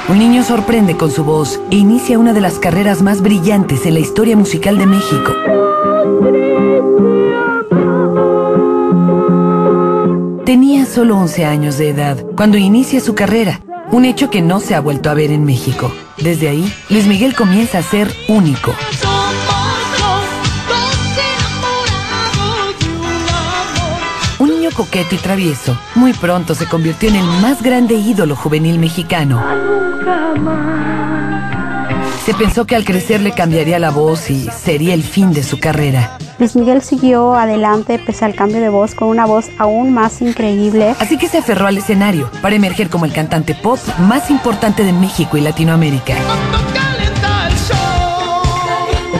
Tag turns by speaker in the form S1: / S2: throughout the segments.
S1: un niño sorprende con su voz e inicia una de las carreras más brillantes en la historia musical de México. Tenía solo 11 años de edad cuando inicia su carrera, un hecho que no se ha vuelto a ver en México. Desde ahí, Luis Miguel comienza a ser único. Un niño coqueto y travieso, muy pronto se convirtió en el más grande ídolo juvenil mexicano. Se pensó que al crecer le cambiaría la voz y sería el fin de su carrera.
S2: Luis Miguel siguió adelante pese al cambio de voz con una voz aún más increíble.
S1: Así que se aferró al escenario para emerger como el cantante pop más importante de México y Latinoamérica.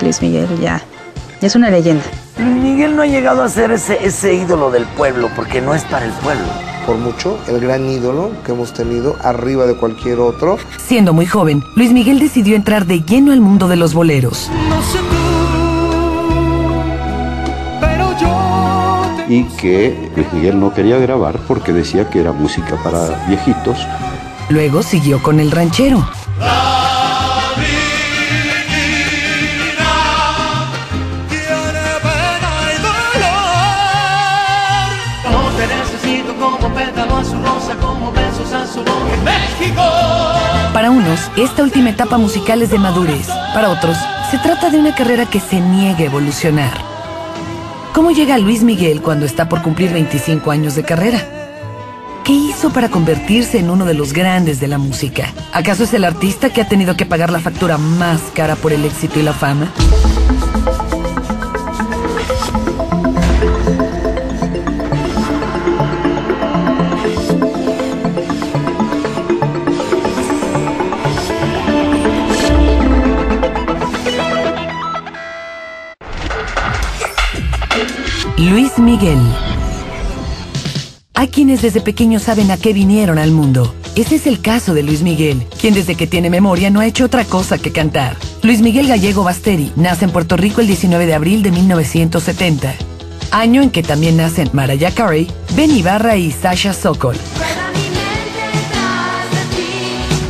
S3: Luis Miguel ya es una leyenda.
S4: Luis Miguel no ha llegado a ser ese ídolo del pueblo porque no es para el pueblo.
S5: Por mucho, el gran ídolo que hemos tenido arriba de cualquier otro.
S1: Siendo muy joven, Luis Miguel decidió entrar de lleno al mundo de los boleros.
S6: Y que Luis Miguel no quería grabar porque decía que era música para viejitos.
S1: Luego siguió con el ranchero. Para unos, esta última etapa musical es de madurez. Para otros, se trata de una carrera que se niega a evolucionar. ¿Cómo llega Luis Miguel cuando está por cumplir 25 años de carrera? ¿Qué hizo para convertirse en uno de los grandes de la música? ¿Acaso es el artista que ha tenido que pagar la factura más cara por el éxito y la fama? Luis Miguel. Hay quienes desde pequeños saben a qué vinieron al mundo. Ese es el caso de Luis Miguel, quien desde que tiene memoria no ha hecho otra cosa que cantar. Luis Miguel Gallego Basteri nace en Puerto Rico el 19 de abril de 1970, año en que también nacen Mariah Carey, Ben Ibarra y Sasha Sokol.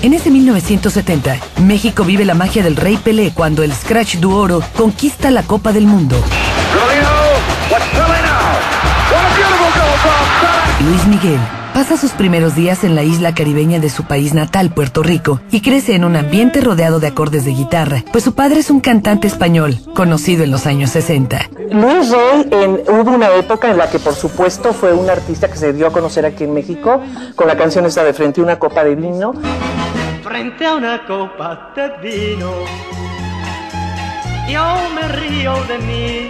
S1: En ese 1970, México vive la magia del Rey Pelé cuando el Scratch du Oro conquista la Copa del Mundo. Luis Miguel pasa sus primeros días en la isla caribeña de su país natal, Puerto Rico, y crece en un ambiente rodeado de acordes de guitarra, pues su padre es un cantante español, conocido en los años 60.
S7: Luis Rey, hubo una época en la que por supuesto fue un artista que se dio a conocer aquí en México, con la canción esta de Frente a una copa de vino.
S8: Frente a una copa de vino, yo me río de mí.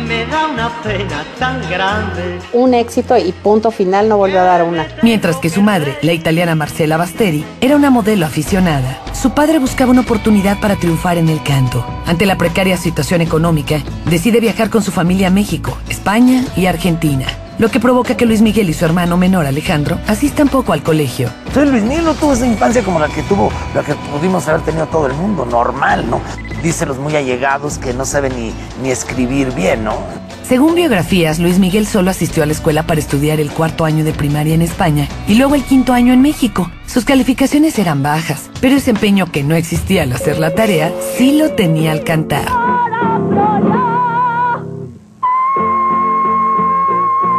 S8: Me da una pena tan grande.
S2: Un éxito y punto final, no volvió a dar una.
S1: Mientras que su madre, la italiana Marcela Basteri, era una modelo aficionada. Su padre buscaba una oportunidad para triunfar en el canto. Ante la precaria situación económica, decide viajar con su familia a México, España y Argentina, lo que provoca que Luis Miguel y su hermano menor Alejandro asistan poco al colegio.
S4: Entonces Luis Miguel no tuvo esa infancia como la que pudimos haber tenido todo el mundo, normal, ¿no? Dice los muy allegados que no sabe ni escribir bien, ¿no?
S1: Según biografías, Luis Miguel solo asistió a la escuela para estudiar el 4º año de primaria en España y luego el 5º año en México. Sus calificaciones eran bajas, pero ese empeño que no existía al hacer la tarea, sí lo tenía al cantar.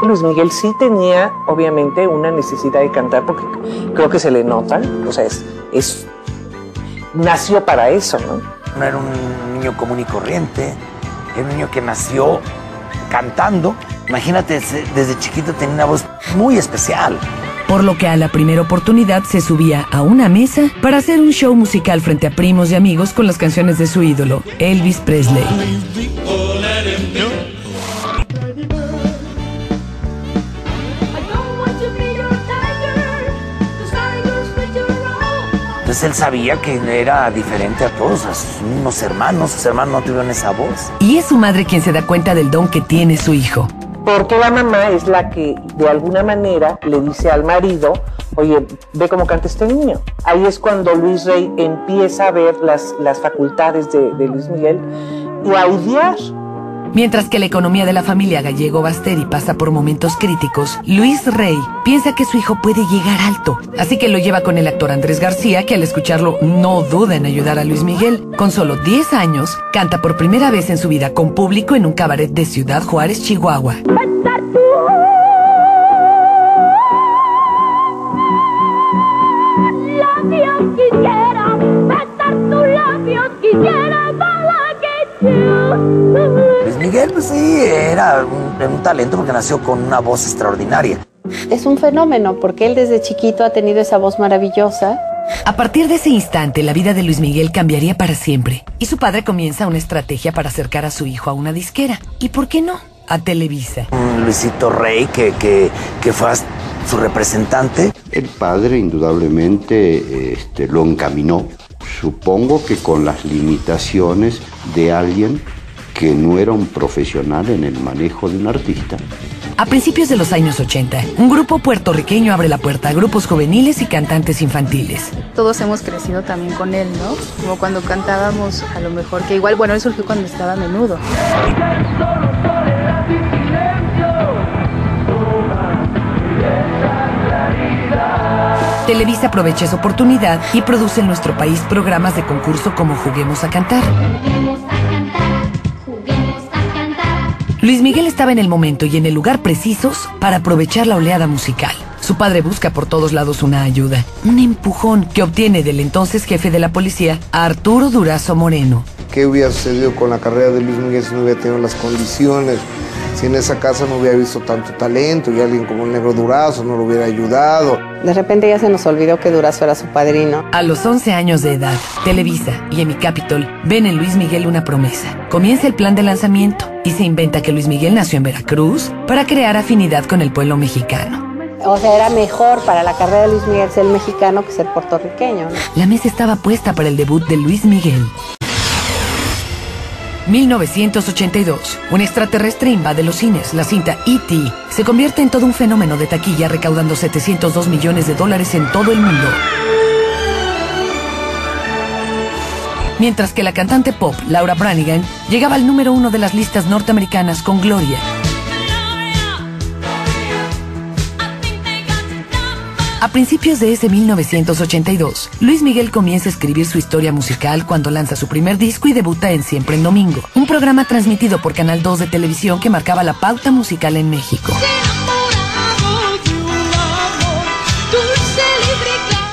S7: Luis Miguel sí tenía, obviamente, una necesidad de cantar porque creo que se le nota, o sea, nació para eso, ¿no?
S4: No era un niño común y corriente, era un niño que nació cantando. Imagínate, desde chiquito tenía una voz muy especial.
S1: Por lo que a la primera oportunidad se subía a una mesa para hacer un show musical frente a primos y amigos con las canciones de su ídolo, Elvis Presley.
S4: Entonces él sabía que era diferente a todos, a sus mismos hermanos. Sus hermanos no tuvieron esa voz.
S1: Y es su madre quien se da cuenta del don que tiene su hijo.
S7: Porque la mamá es la que de alguna manera le dice al marido, oye, ve cómo canta este niño. Ahí es cuando Luis Rey empieza a ver las facultades de Luis Miguel y a idear
S1: Mientras que la economía de la familia Gallego-Basteri pasa por momentos críticos, Luis Rey piensa que su hijo puede llegar alto. Así que lo lleva con el actor Andrés García, que al escucarlo no duda en ayudar a Luis Miguel. Con solo 10 años, canta por primera vez en su vida con público en un cabaret de Ciudad Juárez, Chihuahua.
S4: Luis Miguel, pues sí, era un talento porque nació con una voz extraordinaria.
S9: Es un fenómeno porque él desde chiquito ha tenido esa voz maravillosa.
S1: A partir de ese instante, la vida de Luis Miguel cambiaría para siempre. Y su padre comienza una estrategia para acercar a su hijo a una disquera. ¿Y por qué no? A Televisa.
S4: Luisito Rey, que fue su representante.
S6: El padre indudablemente lo encaminó, supongo que con las limitaciones de alguien que no era un profesional en el manejo de un artista.
S1: A principios de los años 80, un grupo puertorriqueño abre la puerta a grupos juveniles y cantantes infantiles.
S3: Todos hemos crecido también con él, ¿no? Como cuando cantábamos, a lo mejor, que igual, bueno, él surgió cuando estaba Menudo.
S1: Televisa aprovecha esa oportunidad y produce en nuestro país programas de concurso como Juguemos a Cantar. Luis Miguel estaba en el momento y en el lugar precisos para aprovechar la oleada musical. Su padre busca por todos lados una ayuda, un empujón que obtiene del entonces jefe de la policía, Arturo Durazo Moreno.
S5: ¿Qué hubiera sucedido con la carrera de Luis Miguel si no hubiera tenido las condiciones? Si en esa casa no hubiera visto tanto talento y alguien como el Negro Durazo no lo hubiera ayudado.
S9: De repente ya se nos olvidó que Durazo era su padrino.
S1: A los 11 años de edad, Televisa y EMI Capitol ven en Luis Miguel una promesa. Comienza el plan de lanzamiento y se inventa que Luis Miguel nació en Veracruz para crear afinidad con el pueblo mexicano.
S9: O sea, era mejor para la carrera de Luis Miguel ser mexicano que ser puertorriqueño, ¿no?
S1: La mesa estaba puesta para el debut de Luis Miguel. 1982. Un extraterrestre invade los cines. La cinta E.T. se convierte en todo un fenómeno de taquilla, recaudando $702 millones en todo el mundo. Mientras que la cantante pop Laura Branigan llegaba al número 1 de las listas norteamericanas con Gloria. A principios de ese 1982, Luis Miguel comienza a escribir su historia musical cuando lanza su primer disco y debuta en Siempre en Domingo, un programa transmitido por Canal 2 de televisión que marcaba la pauta musical en México.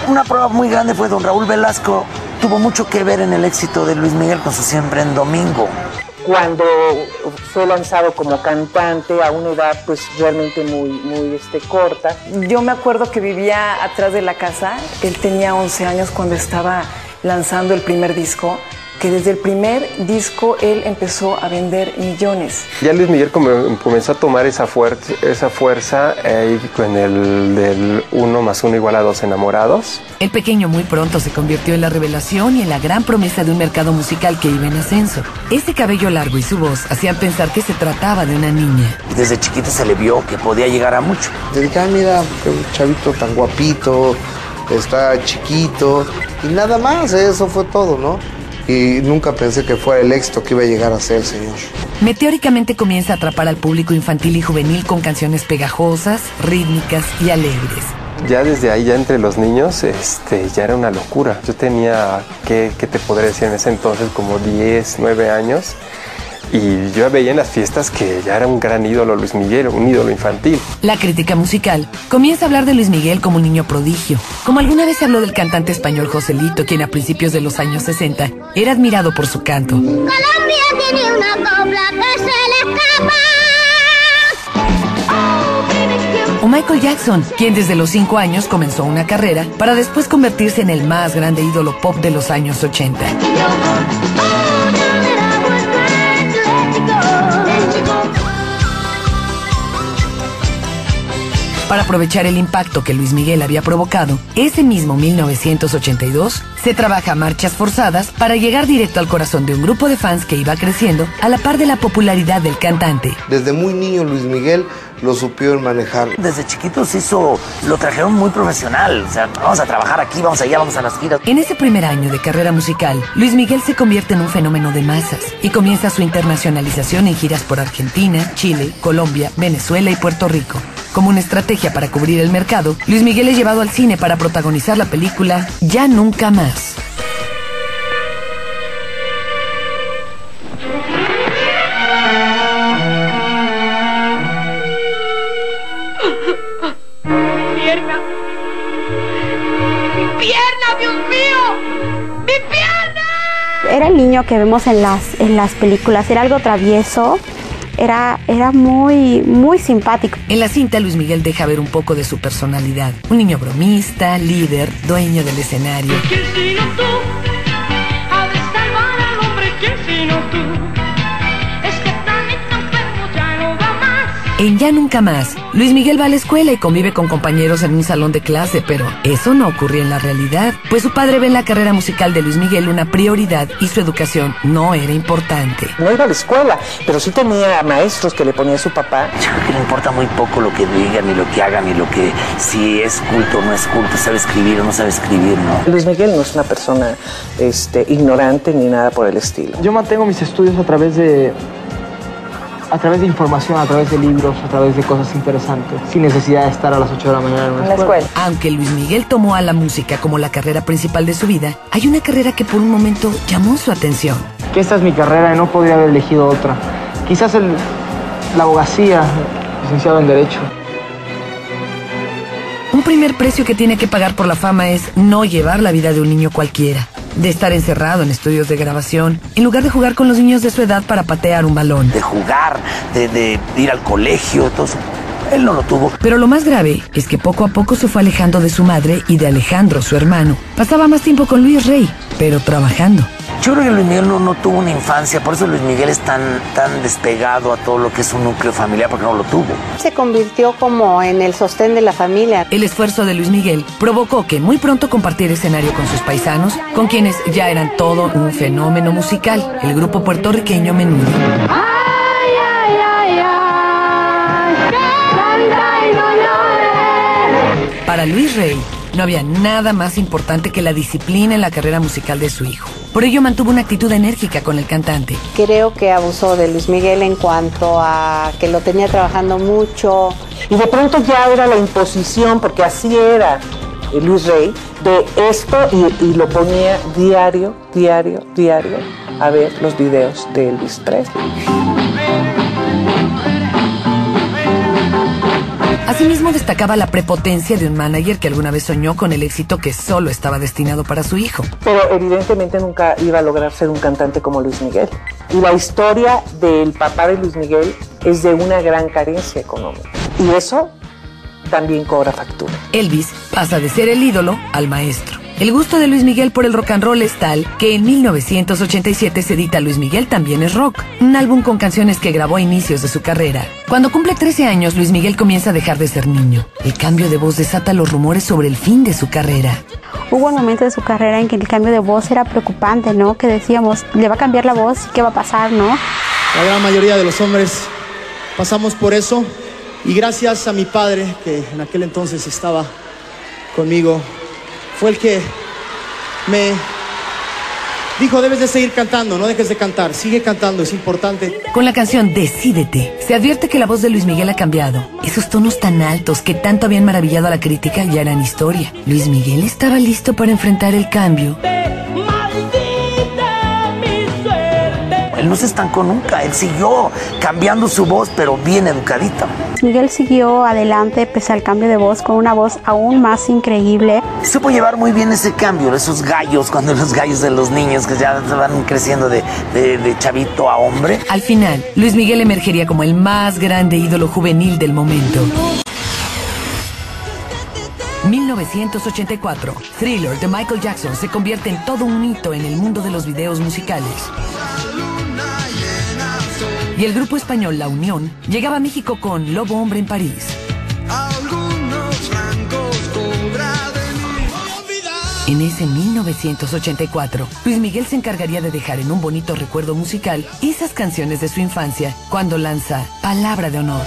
S4: Una prueba muy grande fue don Raúl Velasco. Tuvo mucho que ver en el éxito de Luis Miguel con su Siempre en Domingo.
S7: Cuando fue lanzado como cantante a una edad pues realmente muy corta.
S10: Yo me acuerdo que vivía atrás de la casa. Él tenía 11 años cuando estaba lanzando el primer disco, que desde el primer disco él empezó a vender millones.
S11: Ya Luis Miguel comenzó a tomar esa fuerza con el del 1 + 1 = 2 enamorados.
S1: El pequeño muy pronto se convirtió en la revelación y en la gran promesa de un mercado musical que iba en ascenso. Ese cabello largo y su voz hacían pensar que se trataba de una niña.
S4: Desde chiquito se le vio que podía llegar a mucho.
S5: Te dije, mira, qué chavito tan guapito, está chiquito, y nada más, eso fue todo, ¿no? Y nunca pensé que fuera el éxito que iba a llegar a ser el señor.
S1: Meteóricamente comienza a atrapar al público infantil y juvenil con canciones pegajosas, rítmicas y alegres.
S11: Ya desde ahí, ya entre los niños, ya era una locura. Yo tenía, ¿qué te podré decir en ese entonces? Como 10, 9 años. Y yo veía en las fiestas que ya era un gran ídolo Luis Miguel, un ídolo infantil.
S1: La crítica musical comienza a hablar de Luis Miguel como un niño prodigio, como alguna vez se habló del cantante español Joselito, quien a principios de los años 60 era admirado por su canto.
S12: Colombia tiene una copla que se le escapa.
S1: O Michael Jackson, quien desde los 5 años comenzó una carrera para después convertirse en el más grande ídolo pop de los años 80. Para aprovechar el impacto que Luis Miguel había provocado, ese mismo 1982 se trabaja marchas forzadas para llegar directo al corazón de un grupo de fans que iba creciendo a la par de la popularidad del cantante.
S5: Desde muy niño Luis Miguel lo supieron manejar.
S4: Desde chiquitos lo trajeron muy profesional. O sea, vamos a trabajar aquí, vamos allá, vamos a las giras.
S1: En ese primer año de carrera musical, Luis Miguel se convierte en un fenómeno de masas y comienza su internacionalización en giras por Argentina, Chile, Colombia, Venezuela y Puerto Rico. Como una estrategia para cubrir el mercado, Luis Miguel es llevado al cine para protagonizar la película Ya Nunca Más.
S2: Era el niño que vemos en las películas, era algo travieso, era muy simpático.
S1: En la cinta, Luis Miguel deja ver un poco de su personalidad. Un niño bromista, líder, dueño del escenario.
S8: ¿Quién sino tú? Ha de salvar al hombre, ¿quién sino tú? Es que tan enfermo ya no va más.
S1: En Ya Nunca Más, Luis Miguel va a la escuela y convive con compañeros en un salón de clase, pero eso no ocurría en la realidad, pues su padre ve en la carrera musical de Luis Miguel una prioridad y su educación no era importante.
S7: No iba a la escuela, pero sí tenía maestros que le ponía su papá.
S4: Yo creo que le importa muy poco lo que digan, ni lo que hagan, ni lo que, si es culto o no es culto, sabe escribir o no sabe escribir, ¿no?
S7: Luis Miguel no es una persona ignorante ni nada por el estilo.
S13: Yo mantengo mis estudios a través de información, a través de libros, a través de cosas interesantes, sin necesidad de estar a las 8 de la mañana en una escuela.
S1: Aunque Luis Miguel tomó a la música como la carrera principal de su vida, hay una carrera que por un momento llamó su atención.
S13: Que esta es mi carrera y no podría haber elegido otra. Quizás la abogacía, licenciado en Derecho.
S1: Un primer precio que tiene que pagar por la fama es no llevar la vida de un niño cualquiera, de estar encerrado en estudios de grabación, en lugar de jugar con los niños de su edad para patear un balón.
S4: De jugar, de ir al colegio, todo eso. Él no lo tuvo.
S1: Pero lo más grave es que poco a poco se fue alejando de su madre y de Alejandro, su hermano. Pasaba más tiempo con Luis Rey, pero trabajando.
S4: Yo creo que Luis Miguel no tuvo una infancia, por eso Luis Miguel es tan despegado a todo lo que es un núcleo familiar, porque no lo tuvo.
S9: Se convirtió como en el sostén de la familia.
S1: El esfuerzo de Luis Miguel provocó que muy pronto compartiera escenario con sus paisanos, con quienes ya eran todo un fenómeno musical, el grupo puertorriqueño Menudo.
S12: Ay, ay, ay, ay, canta y no llores.
S1: Para Luis Rey, no había nada más importante que la disciplina en la carrera musical de su hijo. Por ello mantuvo una actitud enérgica con el cantante.
S9: Creo que abusó de Luis Miguel en cuanto a que lo tenía trabajando mucho.
S7: Y de pronto ya era la imposición, porque así era Luis Rey, de esto y lo ponía diario a ver los videos de Elvis Presley.
S1: Asimismo destacaba la prepotencia de un manager que alguna vez soñó con el éxito que solo estaba destinado para su hijo.
S7: Pero evidentemente nunca iba a lograr ser un cantante como Luis Miguel. Y la historia del papá de Luis Miguel es de una gran carencia económica. Y eso también cobra factura.
S1: Elvis pasa de ser el ídolo al maestro. El gusto de Luis Miguel por el rock and roll es tal que en 1987 se edita Luis Miguel También es Rock, un álbum con canciones que grabó a inicios de su carrera. Cuando cumple 13 años, Luis Miguel comienza a dejar de ser niño. El cambio de voz desata los rumores sobre el fin de su carrera.
S2: Hubo un momento de su carrera en que el cambio de voz era preocupante, ¿no? Que decíamos, le va a cambiar la voz, ¿qué va a pasar, no?
S14: La gran mayoría de los hombres pasamos por eso y gracias a mi padre, que en aquel entonces estaba conmigo, fue el que me dijo, debes de seguir cantando, no dejes de cantar, sigue cantando, es importante.
S1: Con la canción Decídete, se advierte que la voz de Luis Miguel ha cambiado. Esos tonos tan altos que tanto habían maravillado a la crítica ya eran historia. Luis Miguel estaba listo para enfrentar el cambio.
S4: Él no se estancó nunca, él siguió cambiando su voz, pero bien educadita.
S2: Miguel siguió adelante pese al cambio de voz, con una voz aún más increíble.
S4: Supo llevar muy bien ese cambio, esos gallos, cuando los gallos de los niños que ya van creciendo de chavito a hombre.
S1: Al final, Luis Miguel emergería como el más grande ídolo juvenil del momento. 1984, Thriller de Michael Jackson se convierte en todo un hito en el mundo de los videos musicales. Y el grupo español La Unión llegaba a México con Lobo Hombre en París. En ese 1984, Luis Miguel se encargaría de dejar en un bonito recuerdo musical esas canciones de su infancia cuando lanza Palabra de Honor.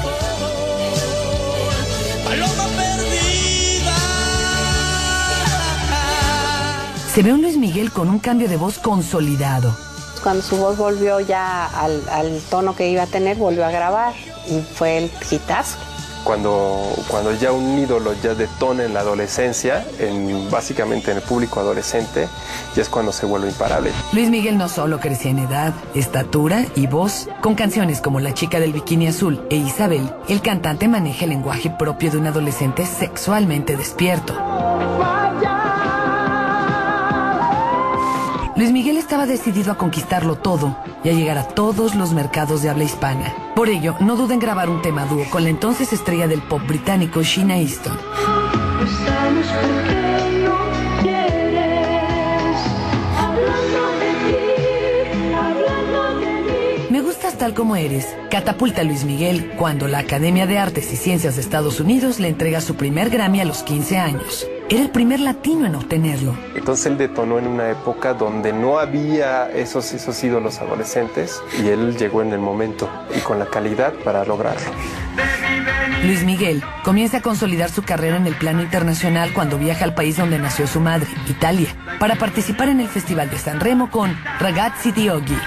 S1: se ve un Luis Miguel con un cambio de voz consolidado.
S9: Cuando su voz volvió ya al tono que iba a tener, volvió a grabar y fue el hitazo.
S11: Cuando ya un ídolo ya detona en la adolescencia, básicamente en el público adolescente, ya es cuando se vuelve imparable.
S1: Luis Miguel no solo crecía en edad, estatura y voz. Con canciones como La chica del bikini azul e Isabel, el cantante maneja el lenguaje propio de un adolescente sexualmente despierto. Luis Miguel estaba decidido a conquistarlo todo y a llegar a todos los mercados de habla hispana. Por ello, no duda en grabar un tema dúo con la entonces estrella del pop británico Sheena Easton. Me gustas tal como eres, catapulta a Luis Miguel cuando la Academia de Artes y Ciencias de Estados Unidos le entrega su primer Grammy a los 15 años. Era el primer latino en obtenerlo.
S11: Entonces él detonó en una época donde no había esos ídolos adolescentes y él llegó en el momento y con la calidad para lograrlo.
S1: Luis Miguel comienza a consolidar su carrera en el plano internacional cuando viaja al país donde nació su madre, Italia, para participar en el Festival de San Remo con Ragazzi di Oggi.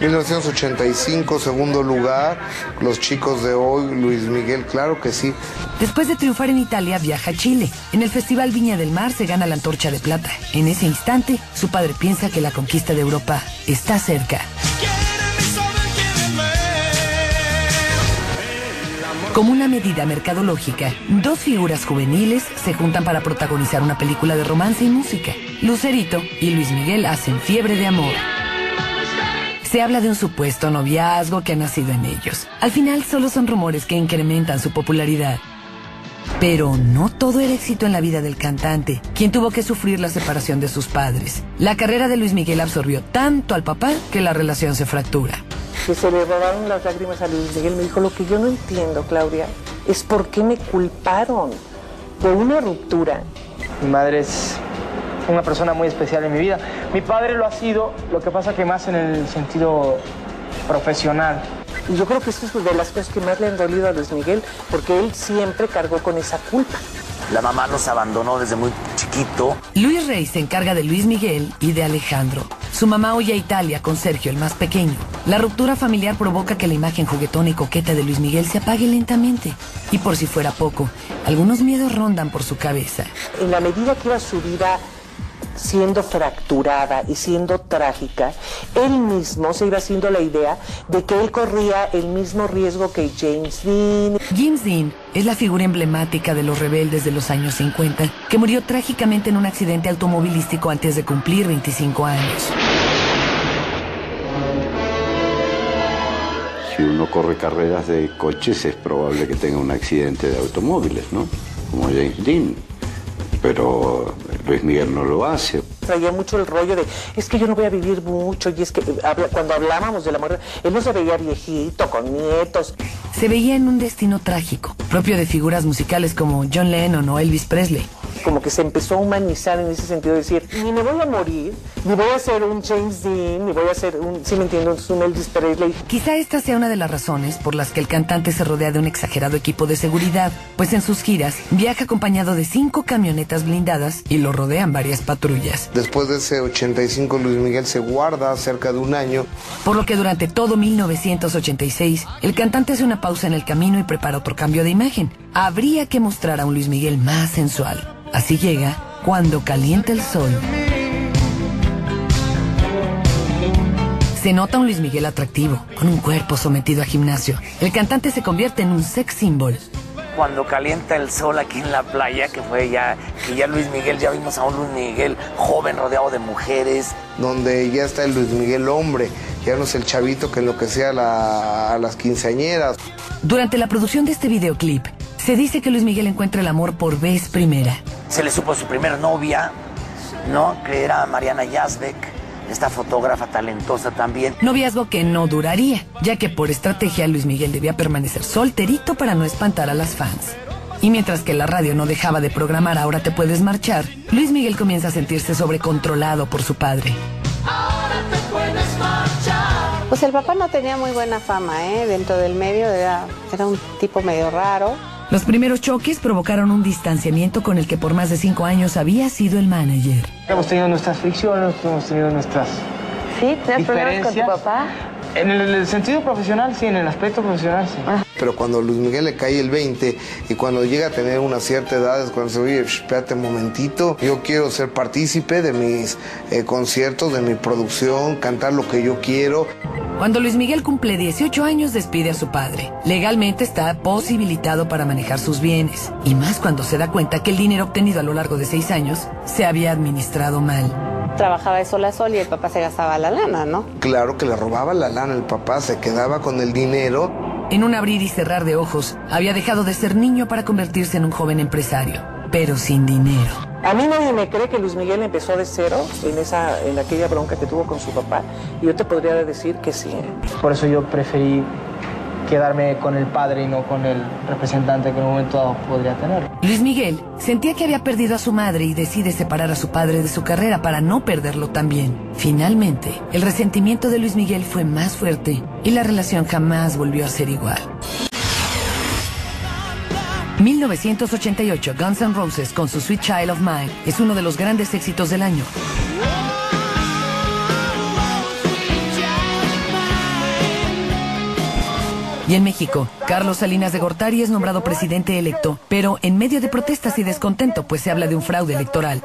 S5: 1985, segundo lugar, Los chicos de hoy, Luis Miguel, claro que sí.
S1: Después de triunfar en Italia, viaja a Chile. En el Festival Viña del Mar se gana la Antorcha de Plata. En ese instante, su padre piensa que la conquista de Europa está cerca. Como una medida mercadológica, dos figuras juveniles se juntan para protagonizar una película de romance y música. Lucerito y Luis Miguel hacen Fiebre de amor. Se habla de un supuesto noviazgo que ha nacido en ellos. Al final solo son rumores que incrementan su popularidad. Pero no todo era éxito en la vida del cantante, quien tuvo que sufrir la separación de sus padres. La carrera de Luis Miguel absorbió tanto al papá que la relación se fractura.
S7: Que se le robaron las lágrimas a Luis Miguel. Me dijo, lo que yo no entiendo, Claudia, es por qué me culparon por una ruptura.
S13: Mi madre es una persona muy especial en mi vida. Mi padre lo ha sido, lo que pasa que más en el sentido profesional.
S7: Y yo creo que esto es de las cosas que más le han dolido a Luis Miguel, porque él siempre cargó con esa culpa.
S4: La mamá los abandonó desde muy chiquito.
S1: Luis Rey se encarga de Luis Miguel y de Alejandro. Su mamá huye a Italia con Sergio, el más pequeño. La ruptura familiar provoca que la imagen juguetona y coqueta de Luis Miguel se apague lentamente. Y por si fuera poco, algunos miedos rondan por su cabeza.
S7: En la medida que iba su vida siendo fracturada y siendo trágica, él mismo se iba haciendo la idea de que él corría el mismo riesgo que James Dean.
S1: James Dean es la figura emblemática de los rebeldes de los años 50, que murió trágicamente en un accidente automovilístico antes de cumplir 25 años.
S6: Si uno corre carreras de coches es probable que tenga un accidente de automóviles, ¿no? Como James Dean. Pero Luis Miguel no lo hace.
S7: Traía mucho el rollo de, es que yo no voy a vivir mucho, y es que cuando hablábamos de la muerte, él no se veía viejito, con nietos.
S1: Se veía en un destino trágico, propio de figuras musicales como John Lennon o Elvis Presley.
S7: Como que se empezó a humanizar en ese sentido, de decir, ni me voy a morir, ni voy a ser un James Dean, ni voy a ser un, ¿sí me entiendo?, un Elvis Presley.
S1: Quizá esta sea una de las razones por las que el cantante se rodea de un exagerado equipo de seguridad, pues en sus giras viaja acompañado de 5 camionetas blindadas y lo rodean varias patrullas.
S5: Después de ese 85, Luis Miguel se guarda cerca de un año.
S1: Por lo que durante todo 1986, el cantante hace una pausa en el camino y prepara otro cambio de imagen. Habría que mostrar a un Luis Miguel más sensual. Así llega Cuando calienta el sol. Se nota un Luis Miguel atractivo, con un cuerpo sometido a gimnasio. El cantante se convierte en un sex symbol.
S4: Cuando calienta el sol aquí en la playa, que ya Luis Miguel, ya vimos a un Luis Miguel joven rodeado de mujeres.
S5: Donde ya está el Luis Miguel hombre, ya no es el chavito que enloquecía a las quinceañeras.
S1: Durante la producción de este videoclip, se dice que Luis Miguel encuentra el amor por vez primera.
S4: Se le supo a su primer novia, ¿no? Que era Mariana Yazbek, esta fotógrafa talentosa también.
S1: Noviazgo que no duraría, ya que por estrategia Luis Miguel debía permanecer solterito para no espantar a las fans. Y mientras que la radio no dejaba de programar Ahora te puedes marchar, Luis Miguel comienza a sentirse sobrecontrolado por su padre.
S12: Ahora te puedes marchar.
S9: Pues el papá no tenía muy buena fama, dentro del medio era un tipo medio raro.
S1: Los primeros choques provocaron un distanciamiento con el que por más de 5 años había sido el manager.
S13: Hemos tenido nuestras fricciones, hemos tenido nuestras
S2: ¿Sí? ¿Tienes problemas con tu papá?
S13: En el sentido profesional, sí, en el aspecto profesional, sí.
S5: Pero cuando Luis Miguel le cae el 20 y cuando llega a tener una cierta edad es cuando se oye, espérate un momentito, yo quiero ser partícipe de mis conciertos, de mi producción, cantar lo que yo quiero.
S1: Cuando Luis Miguel cumple 18 años, despide a su padre. Legalmente está posibilitado para manejar sus bienes, y más cuando se da cuenta que el dinero obtenido a lo largo de 6 años se había administrado mal.
S9: Trabajaba de sol a sol y el papá se gastaba la lana, ¿no?
S5: Claro que le robaba la lana el papá, se quedaba con el dinero.
S1: En un abrir y cerrar de ojos, había dejado de ser niño para convertirse en un joven empresario, pero sin dinero.
S7: A mí nadie me cree que Luis Miguel empezó de cero en aquella bronca que tuvo con su papá. Y yo te podría decir que sí.
S13: Por eso yo preferí quedarme con el padre y no con el representante que en un momento dado podría tener.
S1: Luis Miguel sentía que había perdido a su madre y decide separar a su padre de su carrera para no perderlo también. Finalmente, el resentimiento de Luis Miguel fue más fuerte y la relación jamás volvió a ser igual. 1988, Guns N' Roses con su Sweet Child of Mine es uno de los grandes éxitos del año. Y en México, Carlos Salinas de Gortari es nombrado presidente electo, pero en medio de protestas y descontento, pues se habla de un fraude electoral.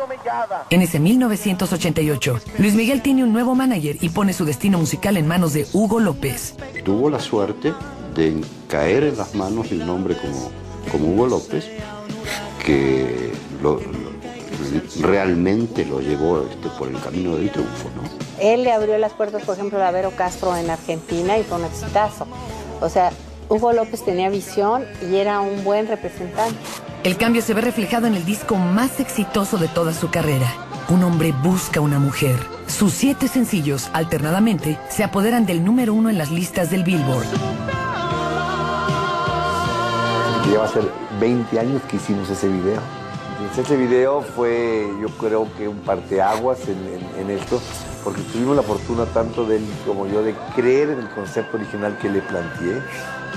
S1: En ese 1988, Luis Miguel tiene un nuevo manager y pone su destino musical en manos de Hugo López.
S6: Tuvo la suerte de caer en las manos de un hombre como Hugo López, que realmente lo llevó por el camino del triunfo, ¿no?
S9: Él le abrió las puertas, por ejemplo, a Vero Castro en Argentina y fue un exitazo. O sea, Hugo López tenía visión y era un buen representante.
S1: El cambio se ve reflejado en el disco más exitoso de toda su carrera. Un hombre busca una mujer. Sus 7 sencillos, alternadamente, se apoderan del número 1 en las listas del Billboard.
S15: Ya va a ser 20 años que hicimos ese video. Entonces, ese video fue, yo creo que un parteaguas en esto, porque tuvimos la fortuna tanto de él como yo de creer en el concepto original que le planteé.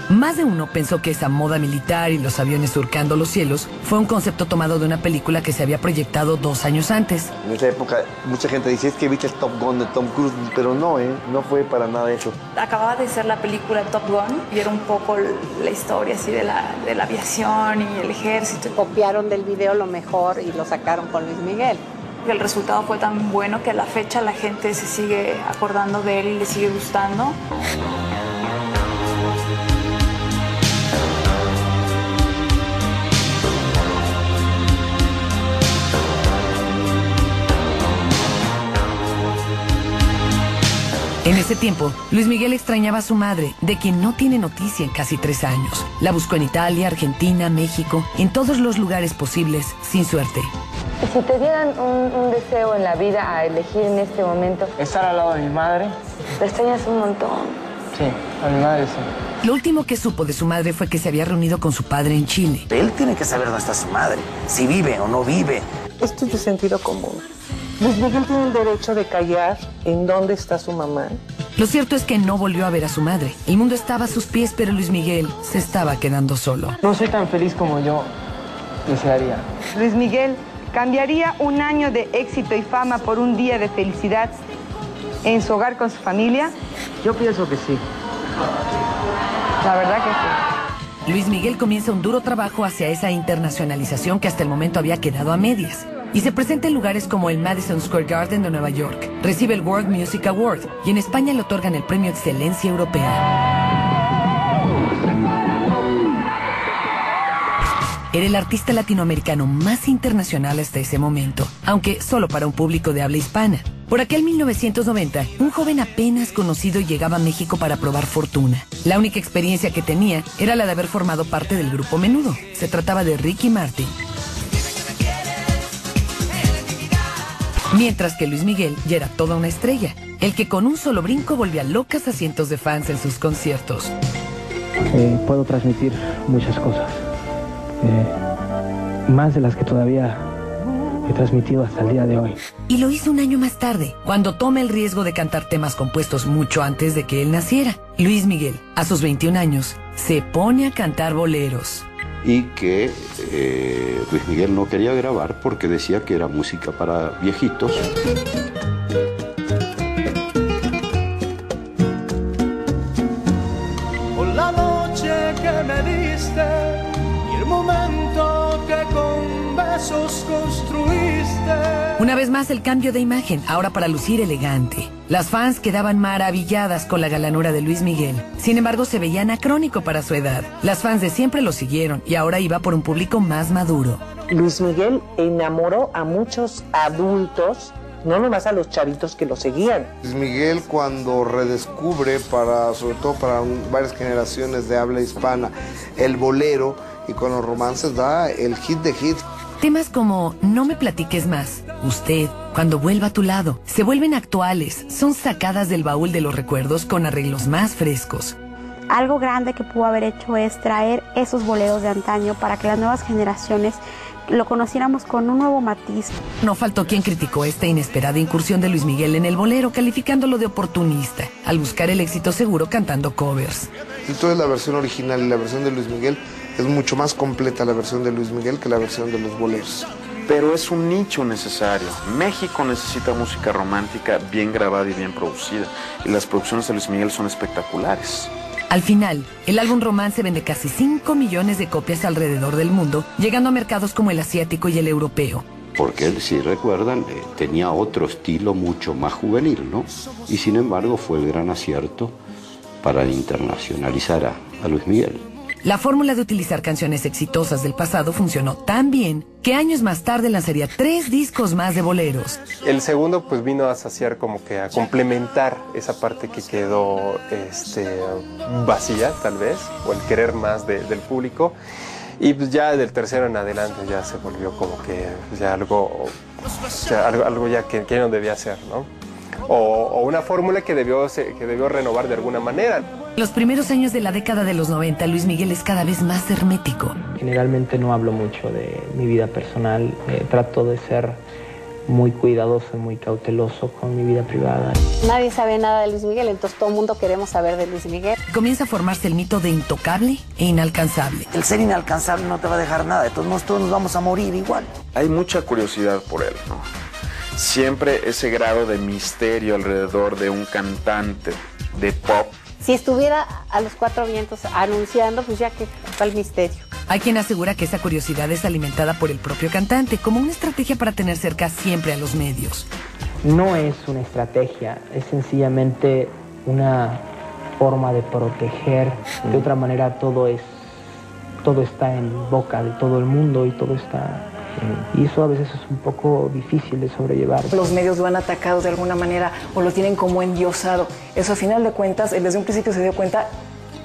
S1: Más de uno pensó que esa moda militar y los aviones surcando los cielos fue un concepto tomado de una película que se había proyectado 2 años antes.
S15: En esa época mucha gente dice, es que viste el Top Gun de Tom Cruise, pero no, no fue para nada eso.
S16: Acababa de ser la película Top Gun y era un poco la historia así de la aviación y el ejército.
S9: Copiaron del video lo mejor y lo sacaron con Luis Miguel.
S16: El resultado fue tan bueno que a la fecha la gente se sigue acordando de él y le sigue gustando.
S1: En ese tiempo, Luis Miguel extrañaba a su madre, de quien no tiene noticia en casi 3 años. La buscó en Italia, Argentina, México, en todos los lugares posibles, sin suerte.
S17: Si te dieran un deseo en la vida a elegir en este momento...
S13: Estar al lado de mi madre.
S17: ¿La extrañas un montón?
S13: Sí, a mi madre sí.
S1: Lo último que supo de su madre fue que se había reunido con su padre en Chile.
S4: Él tiene que saber dónde está su madre, si vive o no vive.
S7: Esto es de sentido común. Luis Miguel tiene el derecho de callar en dónde está su mamá.
S1: Lo cierto es que no volvió a ver a su madre. El mundo estaba a sus pies, pero Luis Miguel se estaba quedando solo.
S13: No soy tan feliz como yo desearía.
S18: Luis Miguel, ¿cambiaría un año de éxito y fama por un día de felicidad en su hogar con su familia?
S13: Yo pienso que sí.
S18: La verdad que sí.
S1: Luis Miguel comienza un duro trabajo hacia esa internacionalización que hasta el momento había quedado a medias. Y se presenta en lugares como el Madison Square Garden de Nueva York. Recibe el World Music Award y en España le otorgan el Premio Excelencia Europea. Era el artista latinoamericano más internacional hasta ese momento, aunque solo para un público de habla hispana. Por aquel 1990, un joven apenas conocido llegaba a México para probar fortuna. La única experiencia que tenía era la de haber formado parte del grupo Menudo. Se trataba de Ricky Martin. Mientras que Luis Miguel ya era toda una estrella, el que con un solo brinco volvía locas a cientos de fans en sus conciertos.
S13: Puedo transmitir muchas cosas, más de las que todavía he transmitido hasta el día de hoy.
S1: Y lo hizo un año más tarde, cuando toma el riesgo de cantar temas compuestos mucho antes de que él naciera. Luis Miguel, a sus 21 años, se pone a cantar boleros.
S6: y que Luis Miguel no quería grabar porque decía que era música para viejitos.
S8: Por la noche que me diste y el momento que con besos construiste.
S1: Una vez más el cambio de imagen, ahora para lucir elegante. Las fans quedaban maravilladas con la galanura de Luis Miguel. Sin embargo, se veía anacrónico para su edad. Las fans de siempre lo siguieron y ahora iba por un público más maduro.
S7: Luis Miguel enamoró a muchos adultos, no nomás a los chavitos que lo seguían.
S5: Luis Miguel, cuando redescubre, sobre todo para varias generaciones de habla hispana, el bolero, y con los romances da el hit de hits.
S1: Temas como No me platiques más, Usted, Cuando vuelva a tu lado, se vuelven actuales, son sacadas del baúl de los recuerdos con arreglos más frescos.
S2: Algo grande que pudo haber hecho es traer esos boleros de antaño para que las nuevas generaciones lo conociéramos con un nuevo matiz.
S1: No faltó quien criticó esta inesperada incursión de Luis Miguel en el bolero, calificándolo de oportunista, al buscar el éxito seguro cantando covers.
S5: Entonces la versión original y la versión de Luis Miguel es mucho más completa, la versión de Luis Miguel, que la versión de los boleros.
S19: Pero es un nicho necesario. México necesita música romántica bien grabada y bien producida. Y las producciones de Luis Miguel son espectaculares.
S1: Al final, el álbum Romance vende casi 5 millones de copias alrededor del mundo, llegando a mercados como el asiático y el europeo.
S6: Porque él, si recuerdan, tenía otro estilo mucho más juvenil, ¿no? Y sin embargo fue el gran acierto para internacionalizar a Luis Miguel.
S1: La fórmula de utilizar canciones exitosas del pasado funcionó tan bien que años más tarde lanzaría 3 discos más de boleros.
S11: El segundo pues vino a saciar, como que a complementar esa parte que quedó vacía tal vez, o el querer más del público. Y pues ya del tercero en adelante ya se volvió como que ya algo ya que no debía ser, ¿no? O una fórmula que debió renovar de alguna manera.
S1: Los primeros años de la década de los 90, Luis Miguel es cada vez más hermético.
S20: Generalmente no hablo mucho de mi vida personal, trato de ser muy cuidadoso y muy cauteloso con mi vida privada.
S9: Nadie sabe nada de Luis Miguel, entonces todo el mundo queremos saber de Luis Miguel.
S1: Comienza a formarse el mito de intocable e inalcanzable.
S4: El ser inalcanzable no te va a dejar nada, de todos modos todos nos vamos a morir igual.
S19: Hay mucha curiosidad por él, ¿no? Siempre ese grado de misterio alrededor de un cantante de pop.
S9: Si estuviera a los 4 vientos anunciando, pues ya que fue el misterio.
S1: Hay quien asegura que esa curiosidad es alimentada por el propio cantante, como una estrategia para tener cerca siempre a los medios.
S20: No es una estrategia, es sencillamente una forma de proteger. De otra manera todo está en boca de todo el mundo y todo está... Y eso a veces es un poco difícil de sobrellevar.
S10: Los medios lo han atacado de alguna manera o lo tienen como endiosado. Eso a final de cuentas, él desde un principio se dio cuenta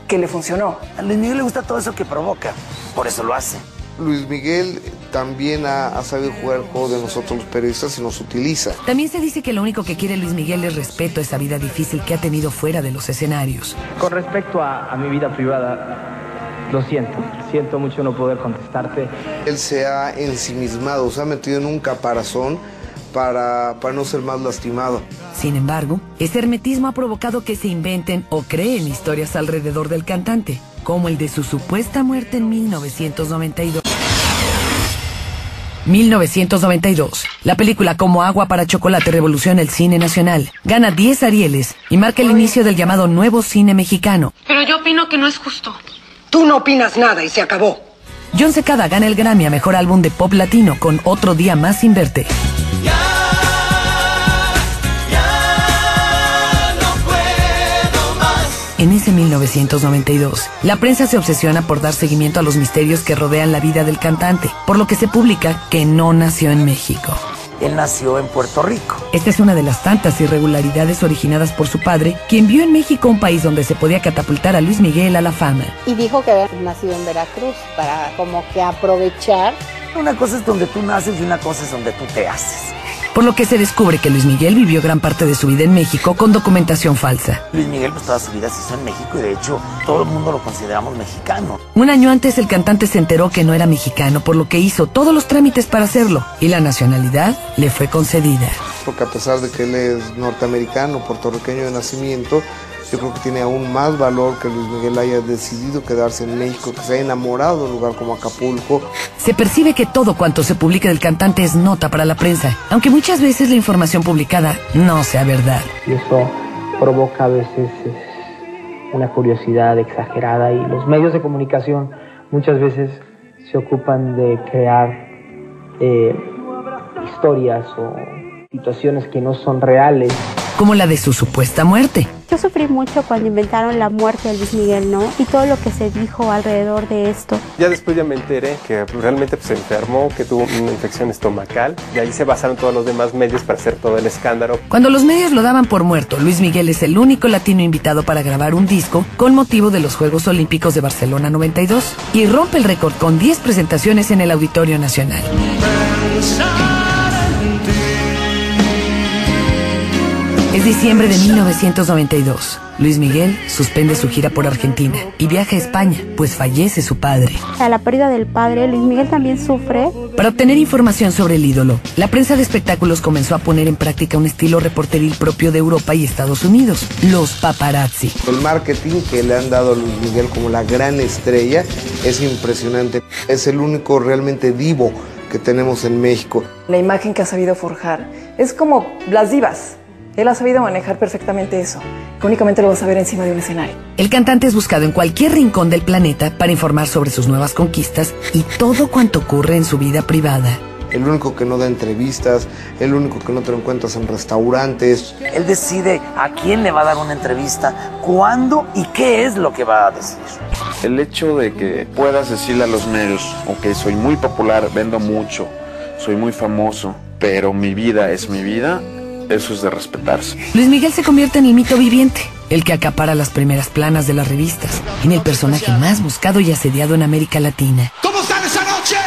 S10: que le funcionó.
S4: A Luis Miguel le gusta todo eso que provoca, por eso lo hace.
S5: Luis Miguel también ha sabido jugar el juego de nosotros los periodistas y nos utiliza.
S1: También se dice que lo único que quiere Luis Miguel es respeto a esa vida difícil que ha tenido fuera de los escenarios.
S20: Con respecto a mi vida privada, lo siento mucho no poder contestarte.
S5: Él se ha ensimismado, se ha metido en un caparazón para no ser más lastimado.
S1: Sin embargo, ese hermetismo ha provocado que se inventen o creen historias alrededor del cantante, como el de su supuesta muerte en 1992. 1992. La película Como agua para chocolate revoluciona el cine nacional. Gana 10 Arieles y marca el inicio del llamado nuevo cine mexicano.
S21: Pero yo opino que no es justo.
S22: Tú no opinas nada y se acabó.
S1: John Secada gana el Grammy a Mejor Álbum de Pop Latino con Otro Día Más Sin Verte. En ese 1992, la prensa se obsesiona por dar seguimiento a los misterios que rodean la vida del cantante, por lo que se publica que no nació en México.
S4: Él nació en Puerto Rico.
S1: Esta es una de las tantas irregularidades originadas por su padre, quien vio en México un país donde se podía catapultar a Luis Miguel a la fama.
S9: Y dijo que había nacido en Veracruz para como que aprovechar.
S4: Una cosa es donde tú naces y una cosa es donde tú te haces.
S1: Por lo que se descubre que Luis Miguel vivió gran parte de su vida en México con documentación falsa.
S4: Luis Miguel pues toda su vida se hizo en México y de hecho todo el mundo lo consideramos mexicano.
S1: Un año antes el cantante se enteró que no era mexicano, por lo que hizo todos los trámites para hacerlo y la nacionalidad le fue concedida.
S5: Porque a pesar de que él es norteamericano, puertorriqueño de nacimiento, yo creo que tiene aún más valor que Luis Miguel haya decidido quedarse en México, que se haya enamorado de un lugar como Acapulco.
S1: Se percibe que todo cuanto se publica del cantante es nota para la prensa, aunque muchas veces la información publicada no sea verdad.
S20: Y eso provoca a veces una curiosidad exagerada, y los medios de comunicación muchas veces se ocupan de crear historias o situaciones que no son reales.
S1: Como la de su supuesta muerte.
S2: Yo sufrí mucho cuando inventaron la muerte de Luis Miguel, ¿no? Y todo lo que se dijo alrededor de esto.
S11: Ya después ya me enteré que realmente se enfermó, que tuvo una infección estomacal, y ahí se basaron todos los demás medios para hacer todo el escándalo.
S1: Cuando los medios lo daban por muerto, Luis Miguel es el único latino invitado para grabar un disco con motivo de los Juegos Olímpicos de Barcelona 92 y rompe el récord con 10 presentaciones en el Auditorio Nacional. Es diciembre de 1992. Luis Miguel suspende su gira por Argentina y viaja a España, pues fallece su padre.
S2: A la pérdida del padre, Luis Miguel también sufre.
S1: Para obtener información sobre el ídolo, la prensa de espectáculos comenzó a poner en práctica un estilo reporteril propio de Europa y Estados Unidos, los paparazzi.
S5: El marketing que le han dado a Luis Miguel como la gran estrella es impresionante. Es el único realmente divo que tenemos en México.
S10: La imagen que ha sabido forjar es como las divas. Él ha sabido manejar perfectamente eso, que únicamente lo vas a ver encima de un escenario.
S1: El cantante es buscado en cualquier rincón del planeta para informar sobre sus nuevas conquistas y todo cuanto ocurre en su vida privada.
S5: El único que no da entrevistas, el único que no te lo encuentras en restaurantes.
S4: Él decide a quién le va a dar una entrevista, cuándo y qué es lo que va a decir.
S19: El hecho de que puedas decirle a los medios, ok, soy muy popular, vendo mucho, soy muy famoso, pero mi vida es mi vida, eso es de respetarse.
S1: Luis Miguel se convierte en el mito viviente, el que acapara las primeras planas de las revistas, en el personaje más buscado y asediado en América Latina.
S8: ¿Cómo están esa noche?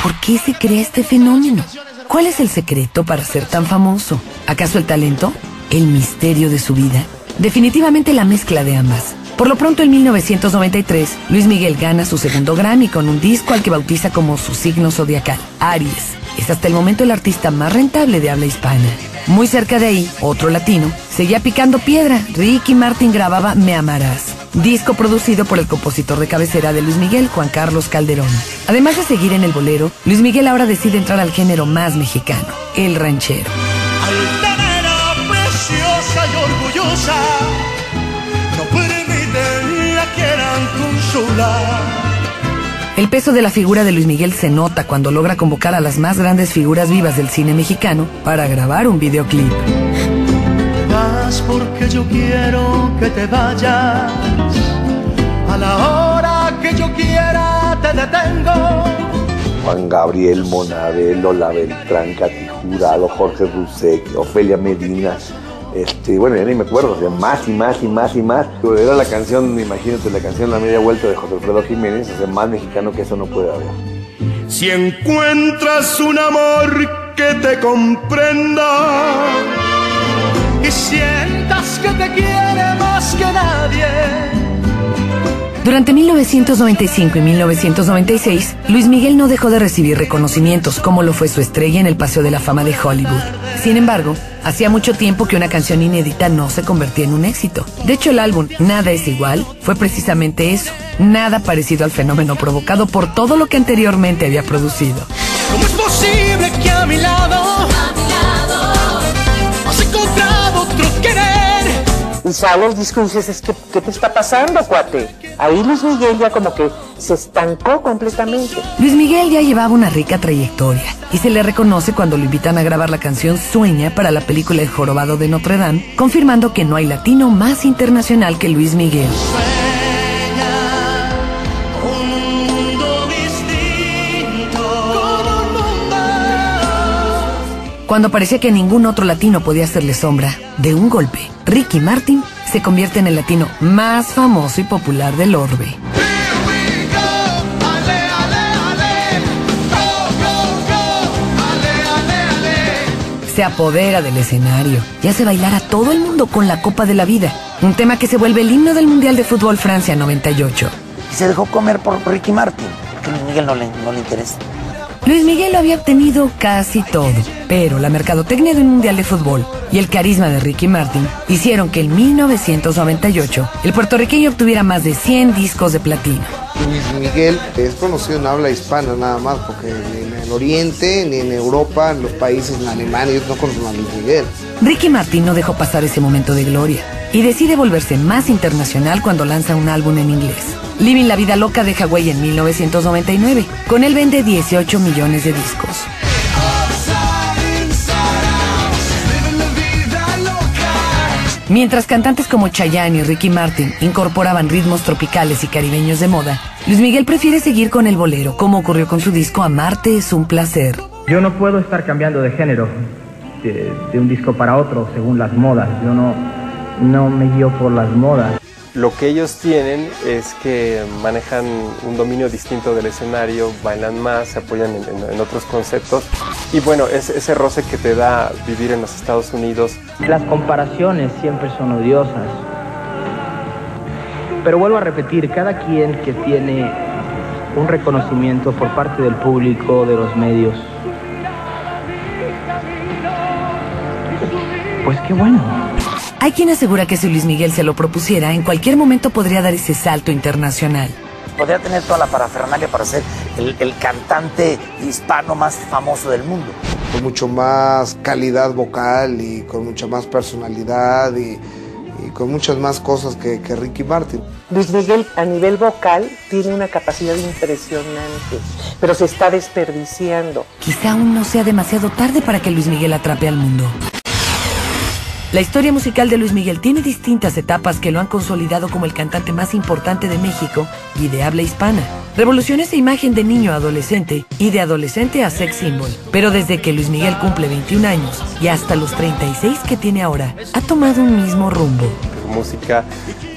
S1: ¿Por qué se crea este fenómeno? ¿Cuál es el secreto para ser tan famoso? ¿Acaso el talento? ¿El misterio de su vida? Definitivamente la mezcla de ambas. Por lo pronto, en 1993, Luis Miguel gana su segundo Grammy con un disco al que bautiza como su signo zodiacal, Aries. Es hasta el momento el artista más rentable de habla hispana. Muy cerca de ahí, otro latino seguía picando piedra. Ricky Martin grababa Me Amarás, disco producido por el compositor de cabecera de Luis Miguel, Juan Carlos Calderón. Además de seguir en el bolero, Luis Miguel ahora decide entrar al género más mexicano, el ranchero.
S8: Altanera, preciosa y orgullosa, no permiten la quieran consolar.
S1: El peso de la figura de Luis Miguel se nota cuando logra convocar a las más grandes figuras vivas del cine mexicano para grabar un videoclip.
S8: Vas porque yo quiero que te vayas, a la hora que yo quiera te detengo.
S15: Juan Gabriel, Monabel, Lola Beltrán, Katy Jurado, Jorge Rusek, Ofelia Medina. Bueno, ya ni me acuerdo, o sea, más y más y más y más. Era la canción, imagínate, la canción La Media Vuelta de José Alfredo Jiménez, o sea, más mexicano que eso no puede haber.
S8: Si encuentras un amor que te comprenda y sientas que te quiere más que nadie.
S1: Durante 1995 y 1996, Luis Miguel no dejó de recibir reconocimientos, como lo fue su estrella en el Paseo de la Fama de Hollywood. Sin embargo, hacía mucho tiempo que una canción inédita no se convertía en un éxito. De hecho, el álbum Nada es igual fue precisamente eso, nada parecido al fenómeno provocado por todo lo que anteriormente había producido.
S8: ¿Cómo es posible que a mi lado has encontrado otro querer?
S7: Y sale el disco y dices, ¿qué te está pasando, cuate? Ahí Luis Miguel ya como que se estancó completamente.
S1: Luis Miguel ya llevaba una rica trayectoria y se le reconoce cuando lo invitan a grabar la canción Sueña para la película El Jorobado de Notre Dame, confirmando que no hay latino más internacional que Luis Miguel. Cuando parecía que ningún otro latino podía hacerle sombra, de un golpe, Ricky Martin se convierte en el latino más famoso y popular del orbe. Se apodera del escenario y hace bailar a todo el mundo con la Copa de la Vida, un tema que se vuelve el himno del Mundial de Fútbol Francia 98.
S4: Y se dejó comer por Ricky Martin, porque a Luis Miguel no le interesa.
S1: Luis Miguel lo había obtenido casi todo, pero la mercadotecnia de un mundial de fútbol y el carisma de Ricky Martin hicieron que en 1998 el puertorriqueño obtuviera más de 100 discos de platino.
S5: Luis Miguel es conocido en habla hispana nada más, porque ni en el Oriente, ni en Europa, en los países, en Alemania, ellos no conocen a Luis Miguel.
S1: Ricky Martin no dejó pasar ese momento de gloria y decide volverse más internacional cuando lanza un álbum en inglés. Living la vida loca deja huella en 1999. Con él vende 18 millones de discos. Mientras cantantes como Chayanne y Ricky Martin incorporaban ritmos tropicales y caribeños de moda, Luis Miguel prefiere seguir con el bolero, como ocurrió con su disco Amarte es un placer.
S20: Yo no puedo estar cambiando de género de un disco para otro según las modas. Yo no me guío por las modas.
S11: Lo que ellos tienen es que manejan un dominio distinto del escenario, bailan más, se apoyan en otros conceptos. Y bueno, es ese roce que te da vivir en los Estados Unidos.
S20: Las comparaciones siempre son odiosas. Pero vuelvo a repetir, cada quien que tiene un reconocimiento por parte del público, de los medios, pues qué bueno.
S1: Hay quien asegura que si Luis Miguel se lo propusiera, en cualquier momento podría dar ese salto internacional.
S4: Podría tener toda la parafernalia para ser el cantante hispano más famoso del mundo.
S5: Con mucho más calidad vocal y con mucha más personalidad y con muchas más cosas que Ricky Martin.
S7: Luis Miguel a nivel vocal tiene una capacidad impresionante, pero se está desperdiciando.
S1: Quizá aún no sea demasiado tarde para que Luis Miguel atrape al mundo. La historia musical de Luis Miguel tiene distintas etapas que lo han consolidado como el cantante más importante de México y de habla hispana. Revolucionó esa imagen de niño a adolescente y de adolescente a sex symbol. Pero desde que Luis Miguel cumple 21 años y hasta los 36 que tiene ahora, ha tomado un mismo rumbo.
S11: Su música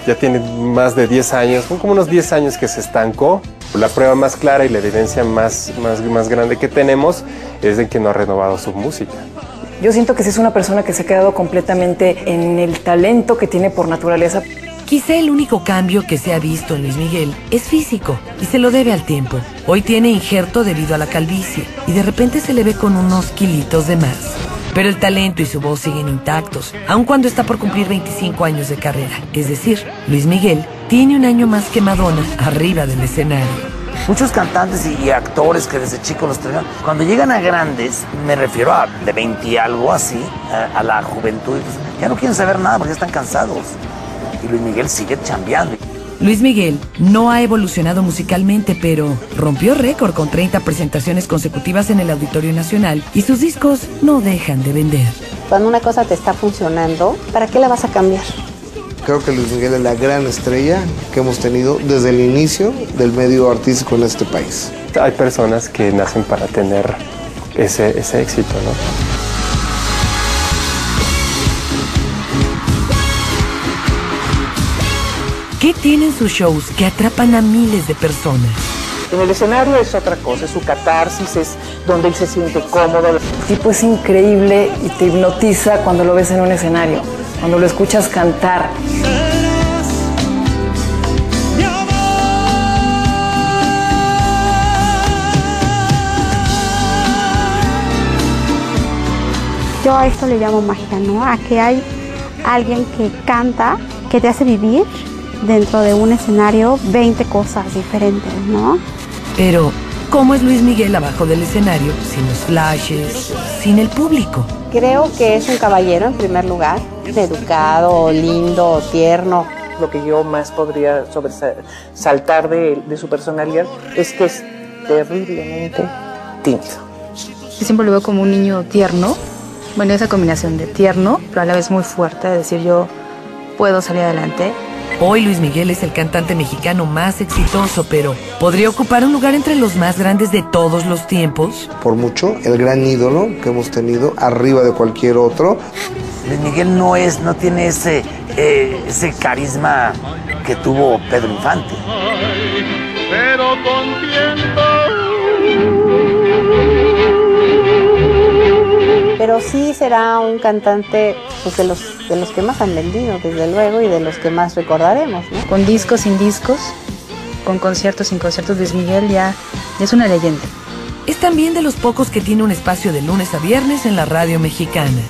S11: ya tiene más de 10 años, son como unos 10 años que se estancó. La prueba más clara y la evidencia más grande que tenemos es de que no ha renovado su música.
S10: Yo siento que sí es una persona que se ha quedado completamente en el talento que tiene por naturaleza.
S1: Quizá el único cambio que se ha visto en Luis Miguel es físico y se lo debe al tiempo. Hoy tiene injerto debido a la calvicie y de repente se le ve con unos kilitos de más. Pero el talento y su voz siguen intactos, aun cuando está por cumplir 25 años de carrera. Es decir, Luis Miguel tiene un año más que Madonna arriba del escenario.
S4: Muchos cantantes y actores que desde chicos los traen, cuando llegan a grandes, me refiero a de 20 y algo así, a la juventud, pues, ya no quieren saber nada porque ya están cansados. Y Luis Miguel sigue chambeando.
S1: Luis Miguel no ha evolucionado musicalmente, pero rompió récord con 30 presentaciones consecutivas en el Auditorio Nacional y sus discos no dejan de vender.
S9: Cuando una cosa te está funcionando, ¿para qué la vas a cambiar?
S5: Creo que Luis Miguel es la gran estrella que hemos tenido desde el inicio del medio artístico en este país.
S11: Hay personas que nacen para tener ese éxito, ¿no?
S1: ¿Qué tienen sus shows que atrapan a miles de personas?
S7: En el escenario es otra cosa, es su catarsis, es donde él se siente cómodo.
S10: El tipo es increíble y te hipnotiza cuando lo ves en un escenario, cuando lo escuchas cantar.
S2: Yo a esto le llamo magia, ¿no? A que hay alguien que canta, que te hace vivir dentro de un escenario 20 cosas diferentes, ¿no?
S1: Pero, ¿cómo es Luis Miguel abajo del escenario, sin los flashes, sin el público?
S9: Creo que es un caballero en primer lugar, educado, lindo, tierno.
S7: Lo que yo más podría sobresaltar de su personalidad es que es terriblemente tímido.
S16: Yo siempre lo veo como un niño tierno. Bueno, esa combinación de tierno, pero a la vez muy fuerte, de decir yo puedo salir adelante.
S1: Hoy Luis Miguel es el cantante mexicano más exitoso, pero ¿podría ocupar un lugar entre los más grandes de todos los tiempos?
S5: Por mucho, el gran ídolo que hemos tenido arriba de cualquier otro.
S4: Luis Miguel no tiene ese carisma que tuvo Pedro Infante.
S8: Pero con tiempo.
S9: Pero sí será un cantante pues, de los que más han vendido, desde luego, y de los que más recordaremos, ¿no?
S16: Con discos, sin discos, con conciertos, sin conciertos, Luis Miguel ya es una leyenda.
S1: es también de los pocos que tiene un espacio de lunes a viernes en la radio mexicana.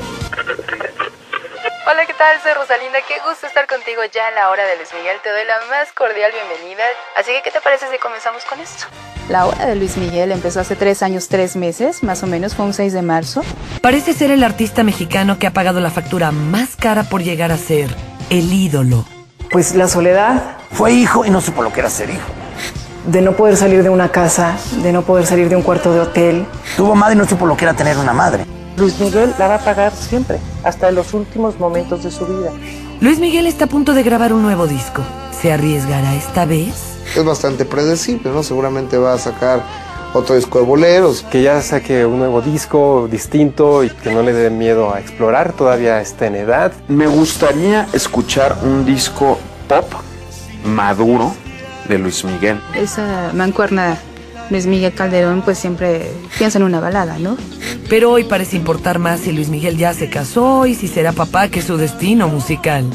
S16: Hola, ¿qué tal? Soy Rosalinda, qué gusto estar contigo ya en la hora de Luis Miguel. Te doy la más cordial bienvenida. Así que, ¿qué te parece si comenzamos con esto? La hora de Luis Miguel empezó hace 3 años, 3 meses, más o menos, fue un 6 de marzo.
S1: Parece ser el artista mexicano que ha pagado la factura más cara por llegar a ser el ídolo.
S10: Pues la soledad.
S4: Fue hijo y no supo lo que era ser hijo.
S10: De no poder salir de una casa, de no poder salir de un cuarto de hotel.
S4: Tuvo madre y no supo lo que era tener una madre.
S7: Luis Miguel la va a pagar siempre, hasta en los últimos momentos de su vida.
S1: Luis Miguel está a punto de grabar un nuevo disco. ¿Se arriesgará esta vez?
S5: Es bastante predecible, ¿no? Seguramente va a sacar otro disco de boleros.
S11: Que ya saque un nuevo disco distinto y que no le dé miedo a explorar, todavía está en edad.
S19: Me gustaría escuchar un disco pop maduro de Luis Miguel.
S16: Esa mancuerna Luis Miguel Calderón, pues siempre piensa en una balada, ¿no?
S1: Pero hoy parece importar más si Luis Miguel ya se casó y si será papá que su destino musical.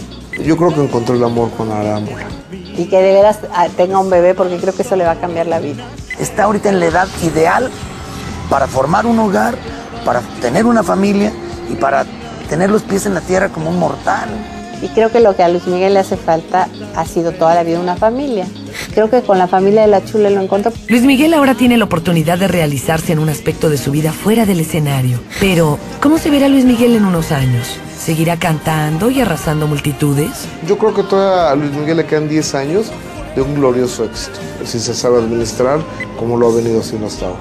S5: Yo creo que encontró el amor con Arámbula.
S9: Y que de veras tenga un bebé, porque creo que eso le va a cambiar la vida.
S4: Está ahorita en la edad ideal para formar un hogar, para tener una familia y para tener los pies en la tierra como un mortal.
S9: Y creo que lo que a Luis Miguel le hace falta ha sido toda la vida una familia. Creo que con la familia de La Chule lo encontró.
S1: Luis Miguel ahora tiene la oportunidad de realizarse en un aspecto de su vida fuera del escenario. Pero, ¿cómo se verá Luis Miguel en unos años? ¿Seguirá cantando y arrasando multitudes?
S5: Yo creo que todavía a Luis Miguel le quedan 10 años de un glorioso éxito, si se sabe administrar como lo ha venido haciendo hasta ahora.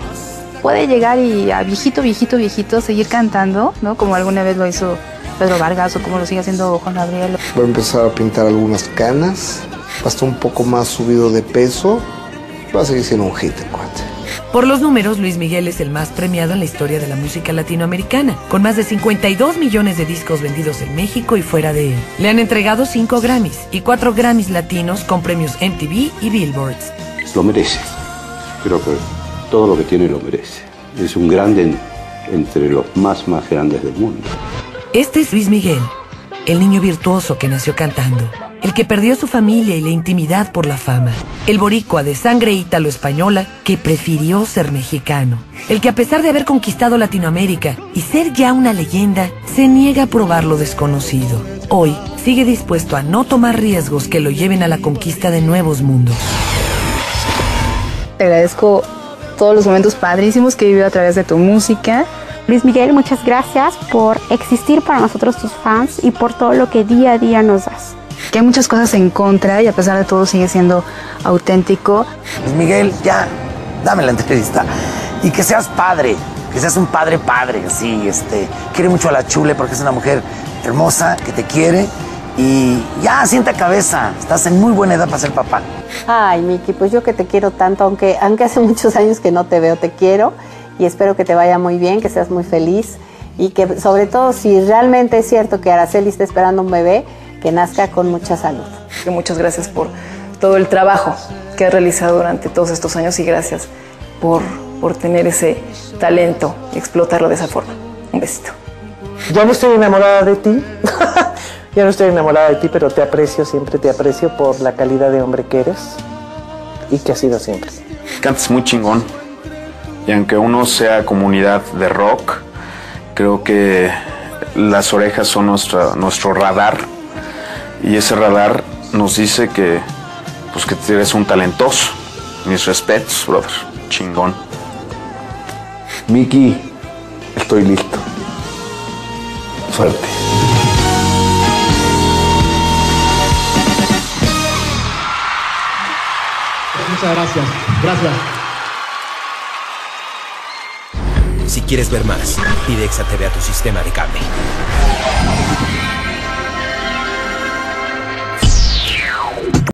S16: Puede llegar y a viejito, seguir cantando, ¿no? Como alguna vez lo hizo Pedro Vargas o como lo sigue haciendo Juan Gabriel.
S5: Va a empezar a pintar algunas canas, va a estar un poco más subido de peso, va a seguir siendo un hit, cuate.
S1: Por los números, Luis Miguel es el más premiado en la historia de la música latinoamericana, con más de 52 millones de discos vendidos en México y fuera de él. Le han entregado 5 Grammys y 4 Grammys latinos con premios MTV y Billboards.
S6: Lo merece. Creo que todo lo que tiene lo merece. Es un grande entre los más grandes del mundo.
S1: Este es Luis Miguel, el niño virtuoso que nació cantando, el que perdió su familia y la intimidad por la fama, el boricua de sangre ítalo-española que prefirió ser mexicano, el que a pesar de haber conquistado Latinoamérica y ser ya una leyenda, se niega a probar lo desconocido. Hoy sigue dispuesto a no tomar riesgos que lo lleven a la conquista de nuevos mundos.
S16: Te agradezco todos los momentos padrísimos que he vivido a través de tu música.
S2: Luis Miguel, muchas gracias por existir para nosotros, tus fans, y por todo lo que día a día nos das.
S16: Que hay muchas cosas en contra y a pesar de todo sigue siendo auténtico.
S4: Luis Miguel, ya, dame la entrevista. Y que seas padre, que seas un padre, así, quiere mucho a La Chule porque es una mujer hermosa, que te quiere. Y ya, sienta cabeza, estás en muy buena edad para ser papá.
S9: Ay, Miki, pues yo que te quiero tanto, aunque hace muchos años que no te veo, te quiero. Y espero que te vaya muy bien, que seas muy feliz y que sobre todo si realmente es cierto que Araceli está esperando un bebé, que nazca con mucha salud.
S10: Muchas gracias por todo el trabajo que has realizado durante todos estos años y gracias por tener ese talento y explotarlo de esa forma. Un besito.
S7: Ya no estoy enamorada de ti, ya no estoy enamorada de ti, pero te aprecio, siempre te aprecio por la calidad de hombre que eres y que has sido siempre.
S19: Cantas muy chingón. Y aunque uno sea comunidad de rock, creo que las orejas son nuestro radar. Y ese radar nos dice que eres un talentoso. Mis respetos, brother. Chingón.
S15: Miki, estoy listo. Suerte.
S14: Muchas gracias. Gracias.
S3: Si quieres ver más, pide Exa TV a tu sistema de cable.